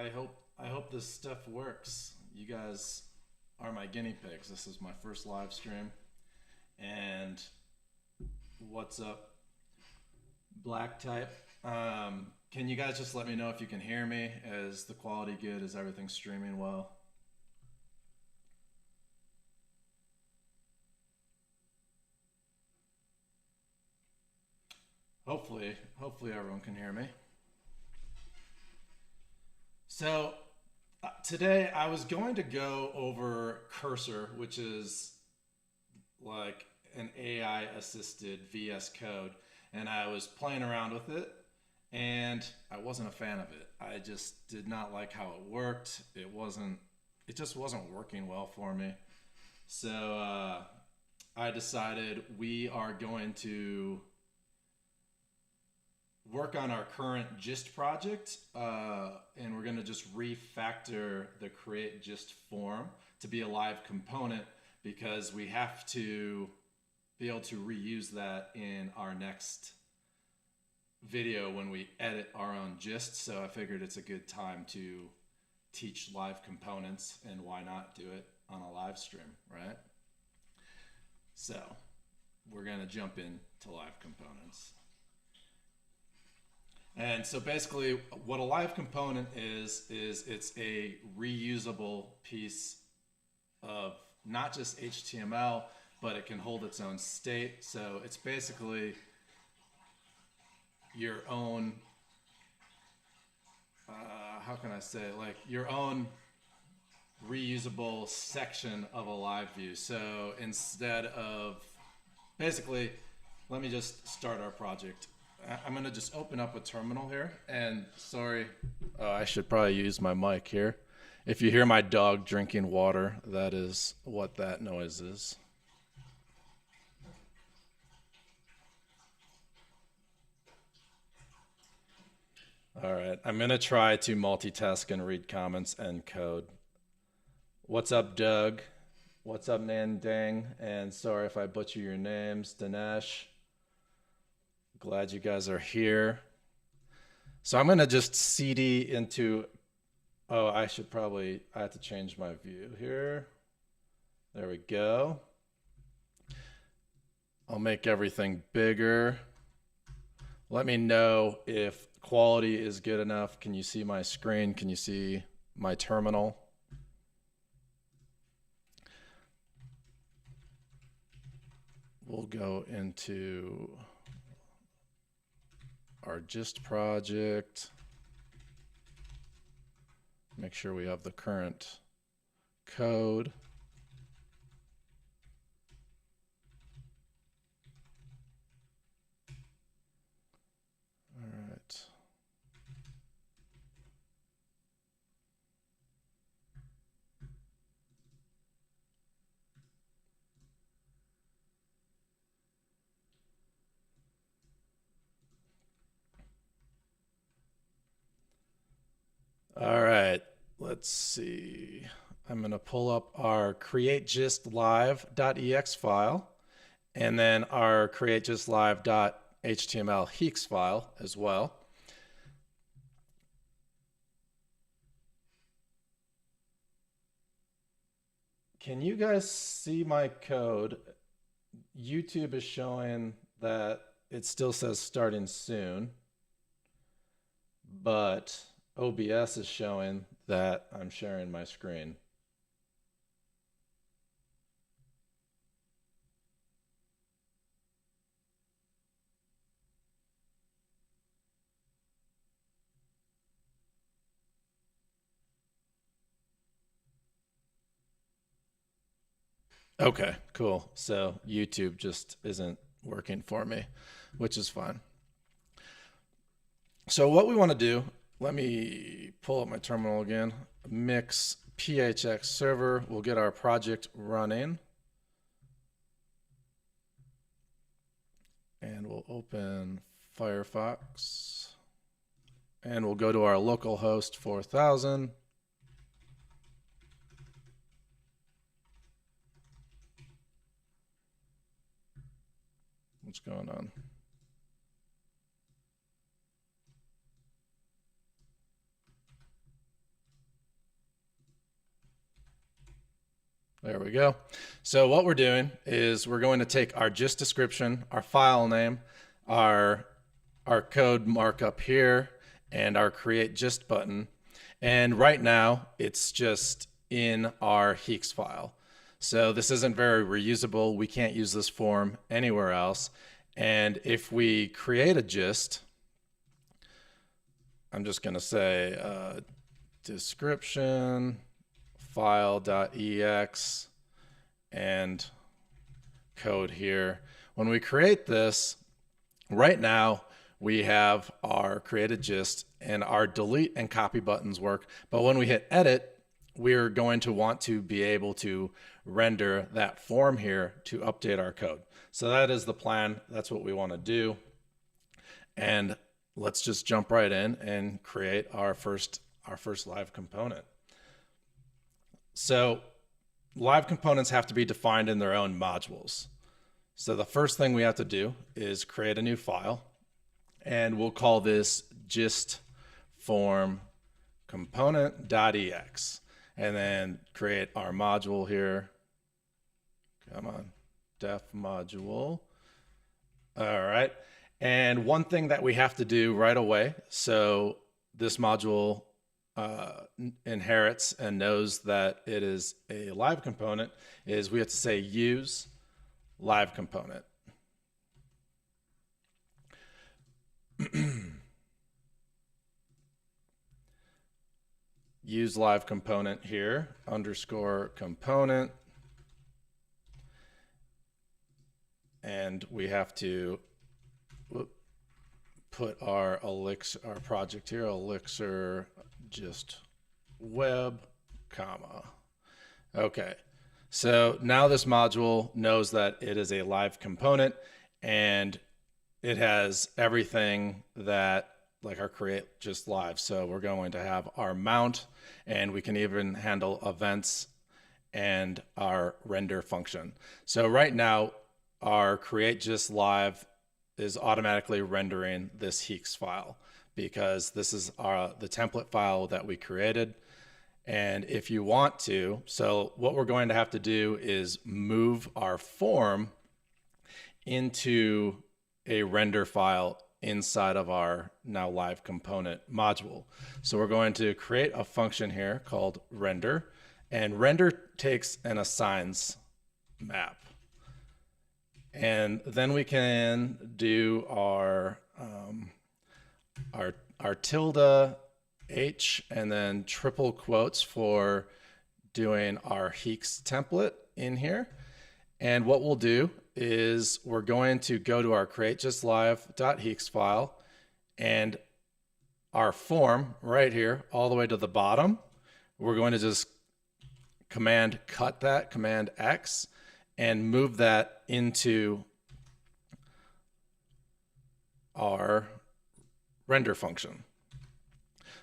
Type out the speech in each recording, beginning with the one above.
I hope this stuff works. You guys are my guinea pigs. This is my first live stream. And what's up, black type? Can you guys just let me know if you can hear me? Is the quality good? Is everything streaming well? Hopefully everyone can hear me. So today I was going to go over Cursor, which is like an AI assisted VS Code, and I was playing around with it and I wasn't a fan of it. I just did not like how it worked. It just wasn't working well for me. So I decided we are going to work on our current gist project, and we're going to just refactor the create gist form to be a live component, because we have to be able to reuse that in our next video when we edit our own gist. So I figured it's a good time to teach live components, and why not do it on a live stream, right? So we're going to jump into live components. And so basically what a live component is it's a reusable piece of not just HTML, but it can hold its own state. So it's basically your own, how can I say it? Like your own reusable section of a live view. So instead of, basically, let me just start our project. I'm going to just open up a terminal here, and sorry, I should probably use my mic here. If you hear my dog drinking water, that is what that noise is. All right, I'm going to try to multitask and read comments and code. What's up, Doug? What's up, Nandang? And sorry if I butcher your names, Dinesh. Glad you guys are here. So I'm going to just CD into, oh, I have to change my view here. There we go. I'll make everything bigger. Let me know if quality is good enough. Can you see my screen? Can you see my terminal? We'll go into our gist project. Make sure we have the current code. All right. All right, let's see. I'm going to pull up our creategistlive.ex file, and then our creategistlive.html heeks file as well. Can you guys see my code? YouTube is showing that it still says starting soon, but OBS is showing that I'm sharing my screen. Okay, cool. So YouTube just isn't working for me, which is fine. So what we want to do, let me pull up my terminal again. Mix phx server. We'll get our project running. And we'll open Firefox. And we'll go to our local host 4000. What's going on? There we go. So what we're doing is we're going to take our gist description, our file name, our code markup here, and our create gist button. And right now it's just in our Heeks file. So this isn't very reusable. We can't use this form anywhere else. And if we create a gist, I'm just going to say description file.ex and code here. When we create this, right now we have our created gist and our delete and copy buttons work. But when we hit edit, we're going to want to be able to render that form here to update our code. So that is the plan. That's what we want to do. And let's just jump right in and create our first live component. So live components have to be defined in their own modules. So the first thing we have to do is create a new file, and we'll call this gist form component.ex, and then create our module here. Come on, def module. All right. And one thing that we have to do right away, so this module inherits and knows that it is a live component, is we have to say use live component. Use live component here, underscore component. And we have to put our Elixir, our project here, Elixir just web, comma. Okay, so now this module knows that it is a live component and it has everything that like our create just live. So we're going to have our mount, and we can even handle events and our render function. So right now our create just live is automatically rendering this Heeks file because this is the template file that we created. And if you want to, so what we're going to have to do is move our form into a render file inside of our now live component module. So we're going to create a function here called render, and render takes and assigns map. And then we can do our tilde H and then triple quotes for doing our Heeks template in here. And what we'll do is we're going to go to our create just live.heeks file, and our form right here all the way to the bottom, we're going to just command cut that, command X, and move that into our render function.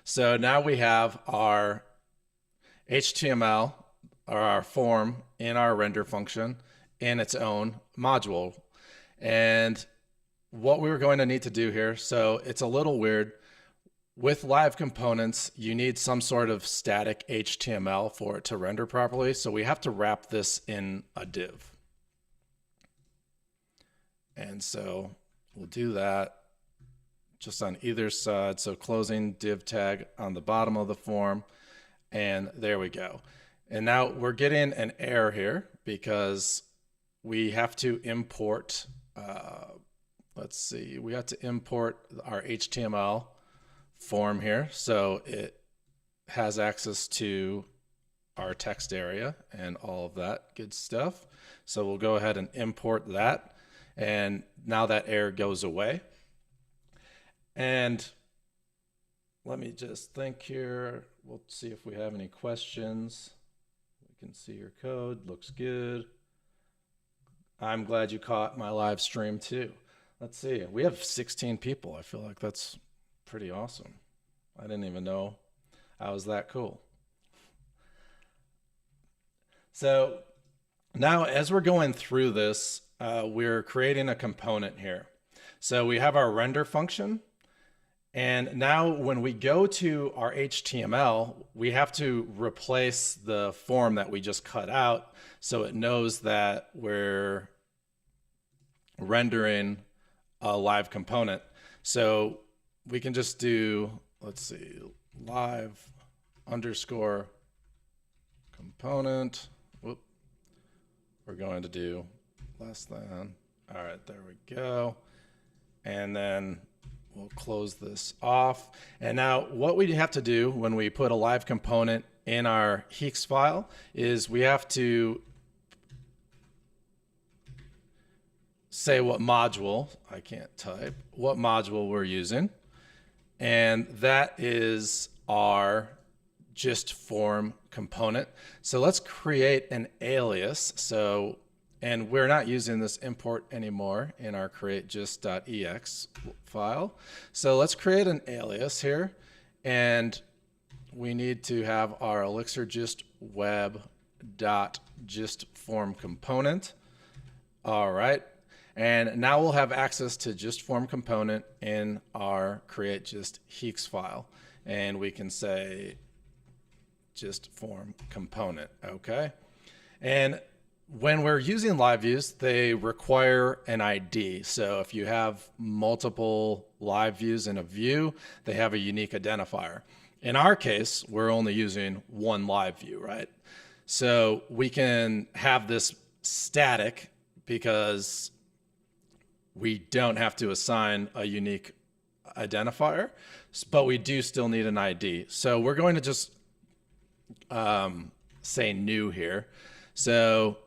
So now we have our HTML or our form in our render function in its own module. And what we're going to need to do here, so it's a little weird. With live components, you need some sort of static HTML for it to render properly. So we have to wrap this in a div. And so we'll do that just on either side. So closing div tag on the bottom of the form, and there we go. And now we're getting an error here because we have to import, let's see, we have to import our HTML form here. So it has access to our text area and all of that good stuff. So we'll go ahead and import that. And now that error goes away. And let me just think here. We'll see if we have any questions. We can see your code, looks good. I'm glad you caught my live stream too. Let's see, we have 16 people. I feel like that's pretty awesome. I didn't even know I was that cool. So now as we're going through this, we're creating a component here. So we have our render function, And now when we go to our HTML, we have to replace the form that we just cut out so it knows that we're rendering a live component. So we can just do, let's see, live underscore component. Whoop. We're going to do less than. All right, there we go. And then we'll close this off. And now what we have to do when we put a live component in our Heeks file is we have to say what module, I can't type, what module we're using. And that is our gist form component. So let's create an alias. So, and we're not using this import anymore in our create_gist.ex file. So let's create an alias here, and we need to have our Elixir gist web.gist form component. All right. And now we'll have access to gist form component in our create gist Heeks file. And we can say gist form component, okay? And when we're using live views, they require an ID. So if you have multiple live views in a view, they have a unique identifier. In our case, we're only using one live view, right? So we can have this static because we don't have to assign a unique identifier, but we do still need an ID. So we're going to just say new here. So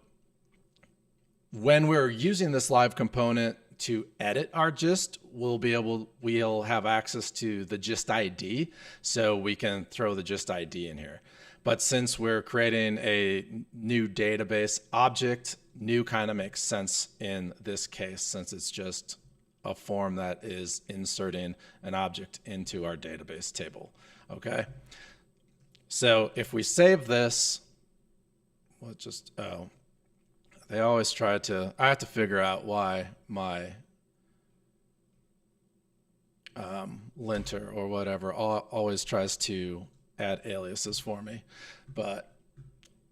when we're using this live component to edit our gist, we'll have access to the gist ID, so we can throw the gist ID in here. But since we're creating a new database object, new kind of makes sense in this case, since it's just a form that is inserting an object into our database table. Okay. So if we save this, we'll just, they always try to, I have to figure out why my linter or whatever always tries to add aliases for me, but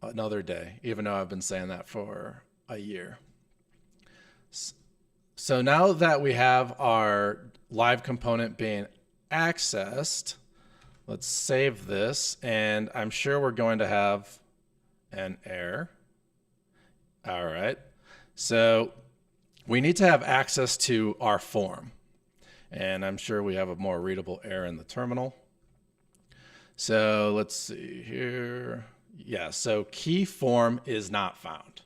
another day, even though I've been saying that for a year. So now that we have our live component being accessed, let's save this, and I'm sure we're going to have an error. All right, so we need to have access to our form, and I'm sure we have a more readable error in the terminal. So let's see here. Yeah, so key form is not found.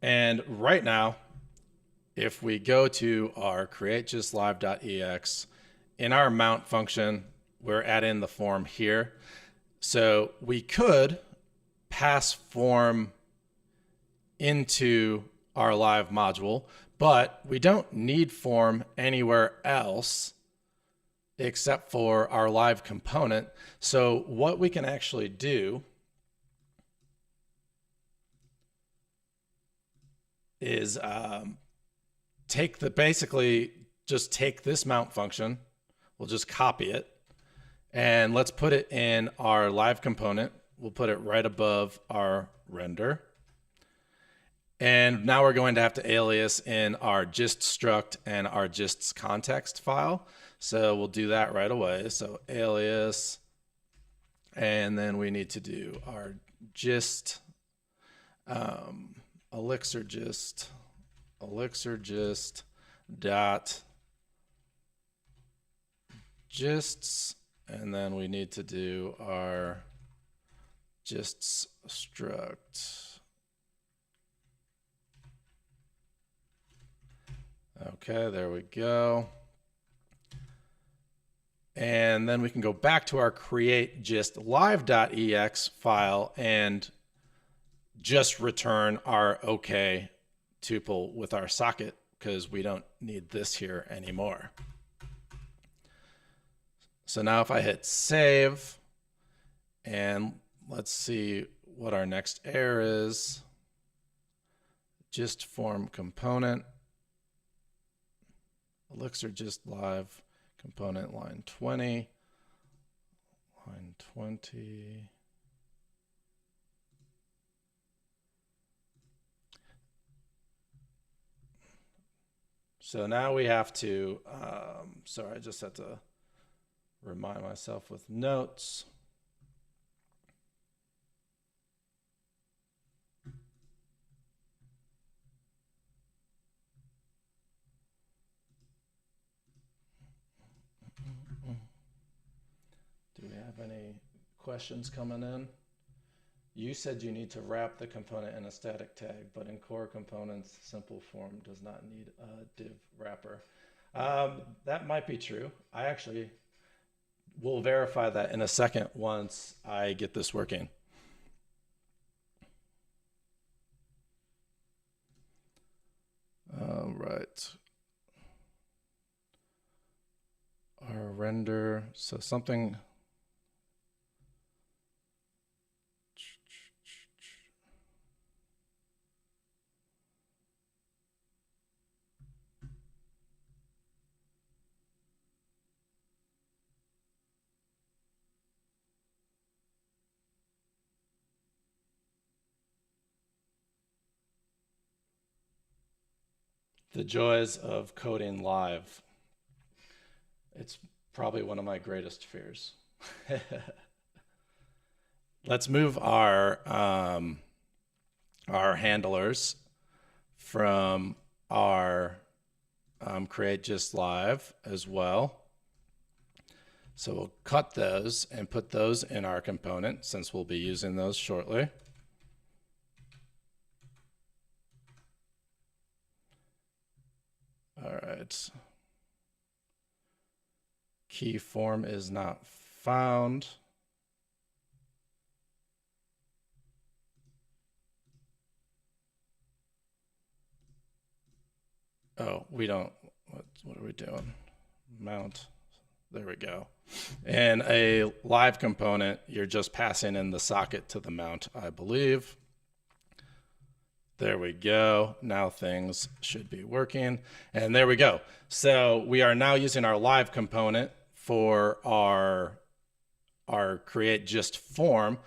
And right now, if we go to our create_gist_live.ex, in our mount function, we're adding the form here. So we could pass form into our live module, but we don't need form anywhere else except for our live component. So what we can actually do is basically just take this mount function, we'll just copy it, and let's put it in our live component. We'll put it right above our render. And now we're going to have to alias in our gist struct and our gist's context file. So we'll do that right away. So alias, and then we need to do our gist, Elixir gist dot gists, and then we need to do our gists struct. Okay, there we go. And then we can go back to our create gist live.ex file and just return our OK tuple with our socket, because we don't need this here anymore. So now if I hit save, and let's see what our next error is. Gist form component, Elixir just live component line 20. Line 20. So now we have to, sorry, I just had to remind myself with notes. Do we have any questions coming in? You said you need to wrap the component in a static tag, but in core components, simple form does not need a div wrapper. That might be true. I actually will verify that in a second once I get this working. All right. Our render, so something. The joys of coding live. It's probably one of my greatest fears. Let's move our handlers from our create just live as well. So we'll cut those and put those in our component since we'll be using those shortly. All right. Key form is not found. Oh, we don't, what are we doing? Mount, there we go. And a live component, you're just passing in the socket to the mount, I believe. There we go. Now things should be working. And there we go. So we are now using our live component for our create just form.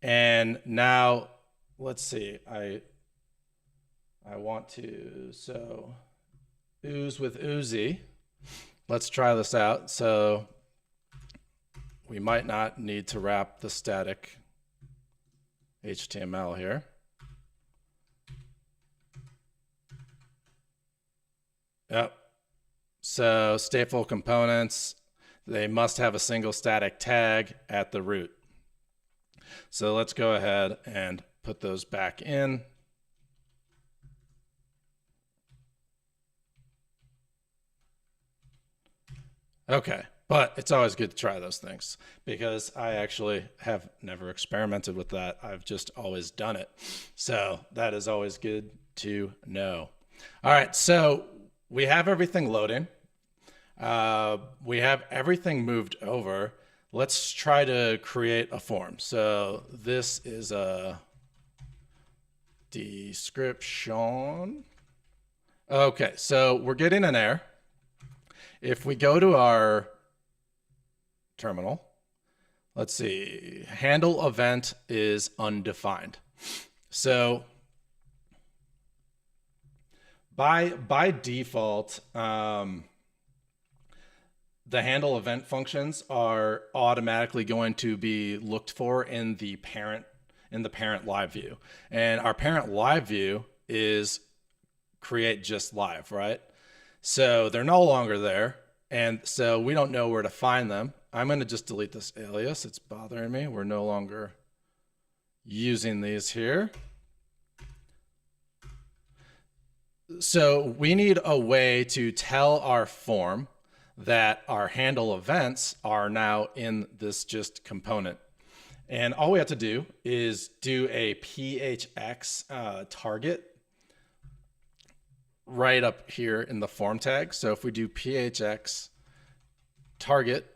And now let's see, I want to, so ooze with Uzi. Let's try this out. So we might not need to wrap the static HTML here. Yep. So stateful components, they must have a single static tag at the root. So let's go ahead and put those back in. Okay, but it's always good to try those things because I actually have never experimented with that. I've just always done it. So that is always good to know. All right, so we have everything loading. We have everything moved over. Let's try to create a form. So this is a description. Okay, so we're getting an error. If we go to our terminal, let's see, handle event is undefined. So by default, the handle event functions are automatically going to be looked for in the parent LiveView. And our parent LiveView is create just live, right? So they're no longer there. And so we don't know where to find them. I'm going to just delete this alias. It's bothering me. We're no longer using these here. So we need a way to tell our form that our handle events are now in this just component. And all we have to do is do a phx target right up here in the form tag. So if we do phx target,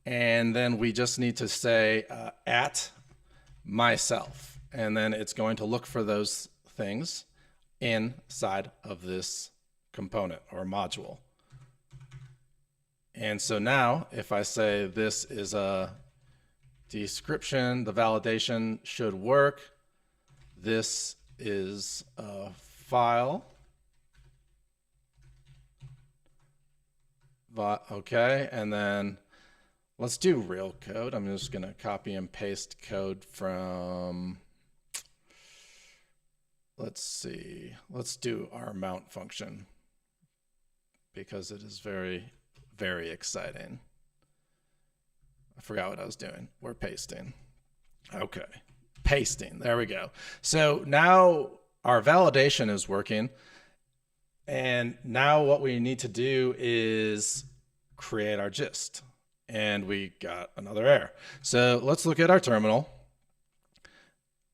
and then we just need to say at myself, and then it's going to look for those things inside of this component or module. And so now if I say this is a description, the validation should work. This is a file. Okay, and then let's do real code. I'm just going to copy and paste code from, let's see, let's do our mount function because it is very, very exciting. I forgot what I was doing. We're pasting. Okay, pasting. There we go. So now our validation is working. And now what we need to do is create our gist. And we got another error. So let's look at our terminal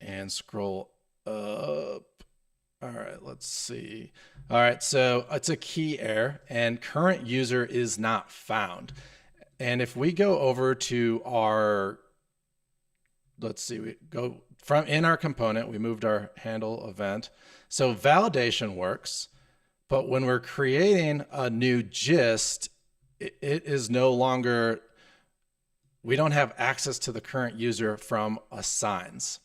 and scroll up. All right, let's see. All right, so it's a key error and current user is not found. And if we go over to our, let's see, we go from in our component, we moved our handle event. So validation works, but when we're creating a new gist, it is no longer, we don't have access to the current user from assigns.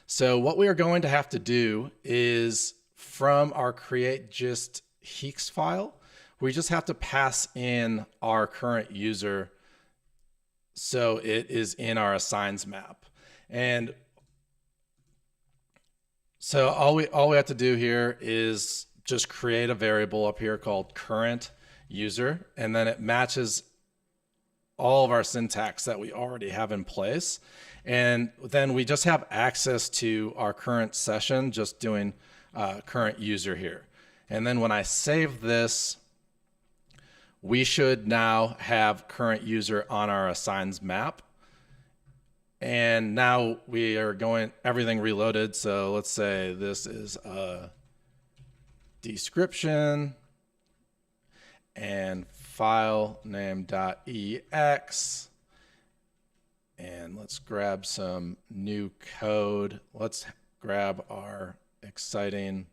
So what we are going to have to do is from our create gist heeks file, we just have to pass in our current user so it is in our assigns map. And so all we have to do here is just create a variable up here called current user, and then it matches all of our syntax that we already have in place. And then we just have access to our current session, just doing current user here. And then when I save this, we should now have current user on our assigns map. And now we are going, everything reloaded. So let's say this is a description and file name .ex. And let's grab some new code. Let's grab our exciting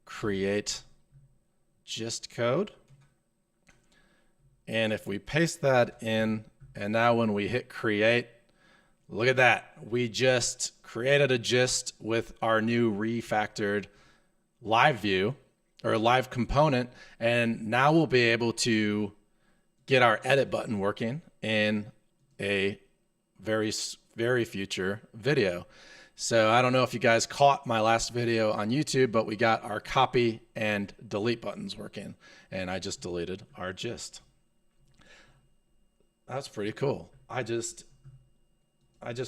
create gist code. And if we paste that in, and now when we hit create, look at that. We just created a gist with our new refactored LiveView or LiveComponent, and now we'll be able to get our edit button working in a very, very future video. So I don't know if you guys caught my last video on YouTube, but we got our copy and delete buttons working, and I just deleted our gist. That's pretty cool. I just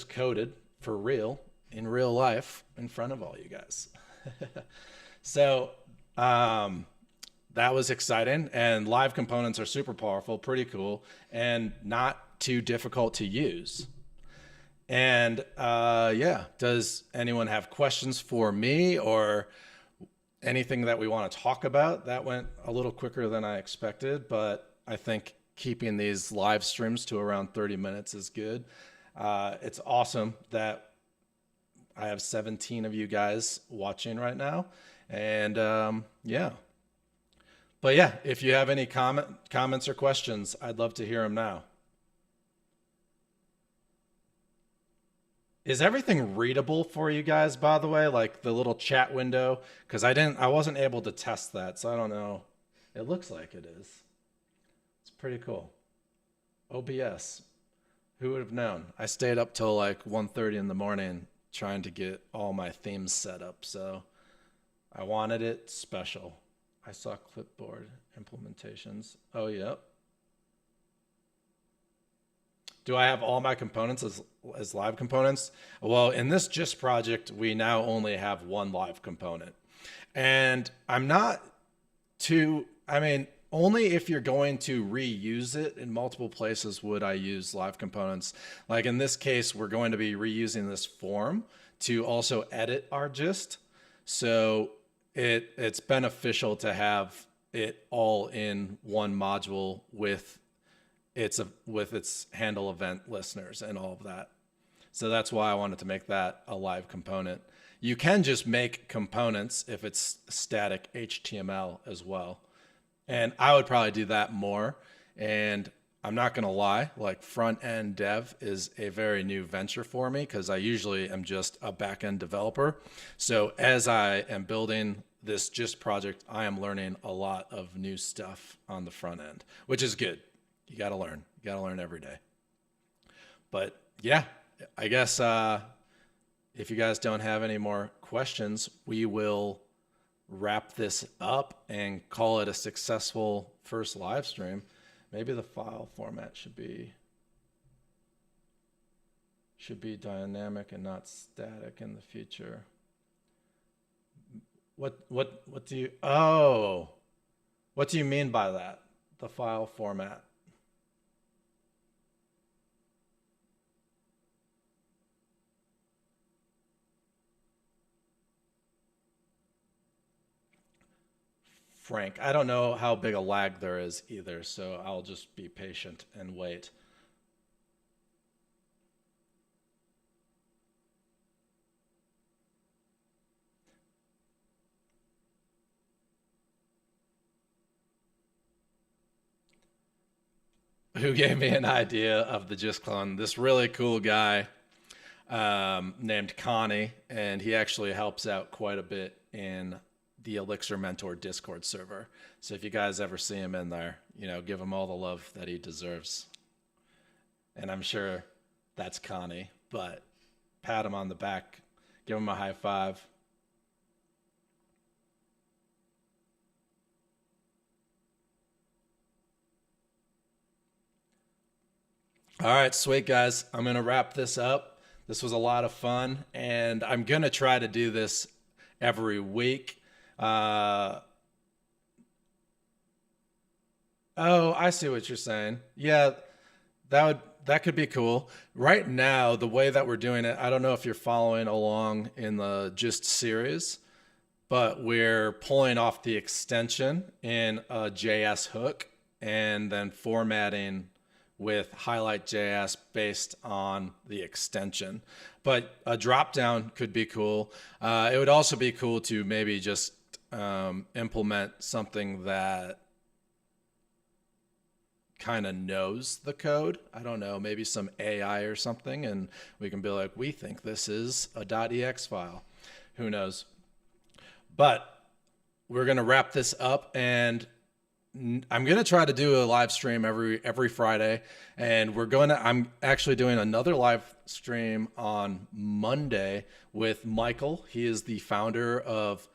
coded for real in real life in front of all you guys. So that was exciting, and live components are super powerful, pretty cool, and not too difficult to use. And yeah, does anyone have questions for me or anything that we want to talk about? That went a little quicker than I expected, but I think keeping these live streams to around 30 minutes is good. It's awesome that I have 17 of you guys watching right now. And yeah. But yeah, if you have any comments or questions, I'd love to hear them now. Is everything readable for you guys, by the way, like the little chat window? Because I wasn't able to test that, so I don't know. It looks like it is. It's pretty cool. OBS. Who would have known? I stayed up till like 1:30 in the morning trying to get all my themes set up, so I wanted it special. I saw clipboard implementations. Oh, yep. Do I have all my components as live components? Well, in this gist project, we now only have one live component. And I'm not too, I mean, only if you're going to reuse it in multiple places would I use live components. Like in this case, we're going to be reusing this form to also edit our gist. So it's beneficial to have it all in one module with its handle event listeners and all of that. So that's why I wanted to make that a live component. You can just make components if it's static HTML as well. And I would probably do that more. And I'm not going to lie, like front end dev is a very new venture for me because I usually am just a back end developer. So as I am building this GIST project, I am learning a lot of new stuff on the front end, which is good. You got to learn. You got to learn every day. But yeah, I guess if you guys don't have any more questions, we will wrap this up and call it a successful first live stream. Maybe the file format should be dynamic and not static in the future. What do you mean by that? The file format? Frank, I don't know how big a lag there is either, so I'll just be patient and wait. Who gave me an idea of the GIST clone? This really cool guy named Connie, and he actually helps out quite a bit in the Elixir Mentor Discord server. So if you guys ever see him in there, give him all the love that he deserves. And I'm sure that's Connie, but pat him on the back, give him a high five. All right, sweet guys. I'm going to wrap this up. This was a lot of fun, and I'm going to try to do this every week. Oh, I see what you're saying. Yeah, that could be cool. Right now, the way that we're doing it, I don't know if you're following along in the GIST series, but we're pulling off the extension in a JS hook and then formatting with highlight.js based on the extension. But a dropdown could be cool. It would also be cool to maybe just implement something that kind of knows the code. I don't know, maybe some AI or something, and we can be like, we think this is a .ex file. Who knows? But we're going to wrap this up, and I'm going to try to do a live stream every Friday, and I'm actually doing another live stream on Monday with Michael. He is the founder of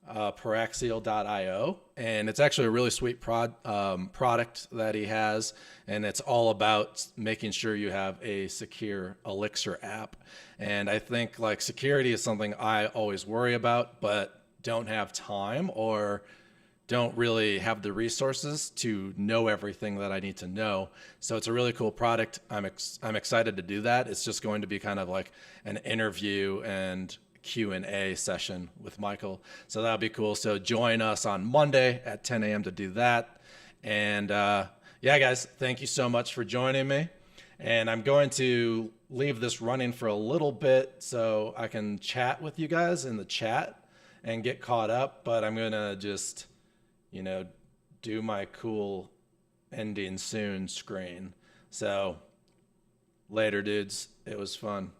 Paraxial.io, and it's actually a really sweet product that he has, and it's all about making sure you have a secure Elixir app. And I think like security is something I always worry about, but don't have time or don't really have the resources to know everything that I need to know. So it's a really cool product. I'm excited to do that. It's just going to be kind of like an interview and Q&A session with Michael. So that'll be cool. So join us on Monday at 10 a.m. to do that. And yeah, guys, thank you so much for joining me. And I'm going to leave this running for a little bit so I can chat with you guys in the chat and get caught up. But I'm going to just, do my cool ending soon screen. So later, dudes. It was fun.